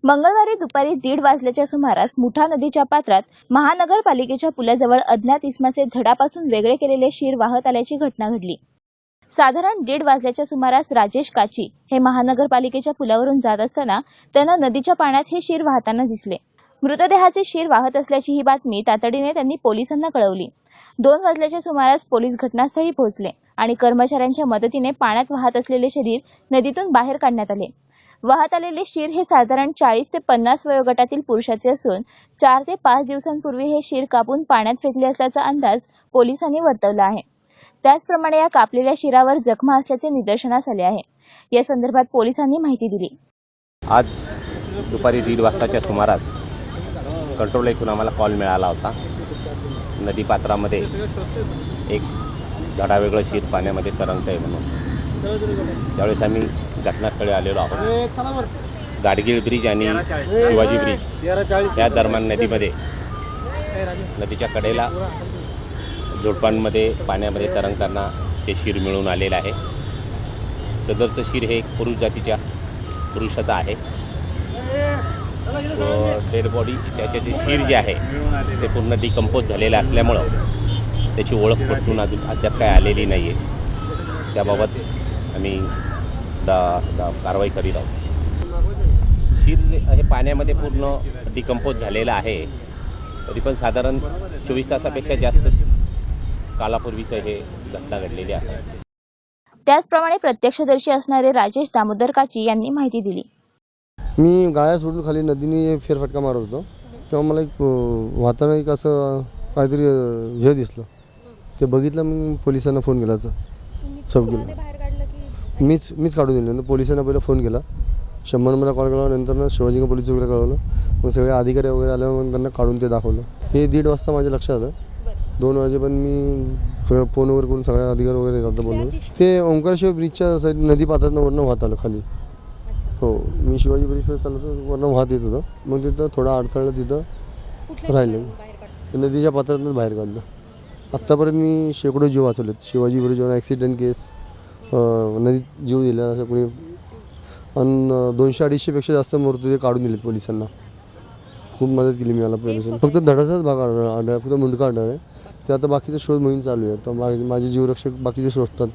मंगळवारी दुपारी 1:30 वाजल्याच्या सुमारास मुठा नदीच्या पात्रात महानगरपालिकेच्या पुलाजवळ अज्ञात इसमाचे धडापासून वेगळे केलेले शीर वाहत आल्याची घटना घडली। साधारण 1:30 वाजल्याच्या सुमारास राजेश काची हे महानगरपालिकेच्या पुलावरून जात असताना त्यांना नदीच्या पाण्यात हे शीर वाहताना दिसले। मृतदेहाचे शीर वाहत असल्याची ही बातमी तातडीने त्यांनी पोलिसांना कळवली। 2 वाजल्याच्या सुमारास पोलीस घटनास्थळी पोहोचले आणि कर्मचाऱ्यांच्या मदतीने पाण्यात वाहत असलेले शरीर नदीतून बाहेर काढण्यात आले। वाहत आलेले शीर हे साधारण 40 ते 50 वयोगटातील पुरुषाचे असून 4 ते 5 दिवसांपूर्वी हे शीर कापून पाण्यात फेकले असल्याचा अंदाज पोलिसांनी वर्तवला आहे। त्याचप्रमाणे या कापलेल्या शिरावर जखमा असल्याचे निदर्शनास आले आहे। या संदर्भात पोलिसांनी माहिती दिली। आज दुपारी 1:30 वाजताच्या सुमारास कंट्रोल येथून आम्हाला कॉल मिळाला होता। नदीपात्रामध्ये एक धडावेगळं शीर पाण्यामध्ये तरंगत आहे म्हणून। त्यावेळेस आम्ही घटनास्थळी आलेलो आहोत। गाडगीळ ब्रिज आणि शिवाजी ब्रिज या दरम्यान नदीच्या कडेला झोडपांमध्ये पाण्यामध्ये तरंगताना ते शीर मिळून आलेलं आहे। सदरचं शीर हे एक पुरुषाचं आहे। डेड बॉडी त्याचे जे शीर जे आहे ते पूर्ण डिकम्पोज झालेलं असल्यामुळं त्याची ओळख पटवून अद्याप काय आलेली नाही आहे। त्याबाबत आम्ही कारवाई करीत आहोत। शीर हे पाण्यामध्ये पूर्ण डिकम्पोज झालेलं आहे। तरी पण साधारण 24 तासापेक्षा जास्त कालापूर्वीचं हे घटना घडलेली आहे। त्याचप्रमाणे प्रत्यक्षदर्शी असणारे राजेश दामोदर काची यांनी माहिती दिली। मी गाया सोडून खाली नदीने फेरफटका मारत होतो, तेव्हा मला एक वाहताना एक असं काहीतरी हे दिसलं। ते बघितलं, मग पोलिसांना फोन केला। मीच काढून दिलं। पोलिसांना पहिला फोन केला, 100 नंबरला कॉल केला, नंतर शिवाजी पोलीस वगैरे कळवलं। मग सगळे अधिकारी वगैरे आल्यावर मग त्यांना काढून ते दाखवलं। हे 1:30 वाजता माझ्या लक्षात आलं। 2 वाजेपर्यंत मी सगळं फोन वगैरे करून सगळ्या अधिकारी वगैरे होतं बोललो। ते ओंकारेश्वर ब्रिजच्या साईड नदी पात्रातनं वरनं वाहत आलं खाली। हो, मी शिवाजी ब्रिजवर चाललो, वरनं वाहत येत होतं। मग तिथं थोडा अडथळा तिथं राहिलं, नदीच्या पात्रातूनच बाहेर काढलं। आत्तापर्यंत मी शेकडो जीव वाचवलेत। शिवाजी ब्रिजवर ॲक्सिडेंट केस, नदीत जीव दिला असं कोणी, आणि 200-250 पेक्षा जास्त मृतदेह काढून दिलेत पोलिसांना। खूप मदत केली मी मला पोलिसांनी। फक्त धडाचाच भाग आढळला, फक्त मुंडका आढळला आहे। ते आता बाकीचा शोध मोहीम चालू आहे। तर माझे जीवरक्षक बाकीचे शोधतात।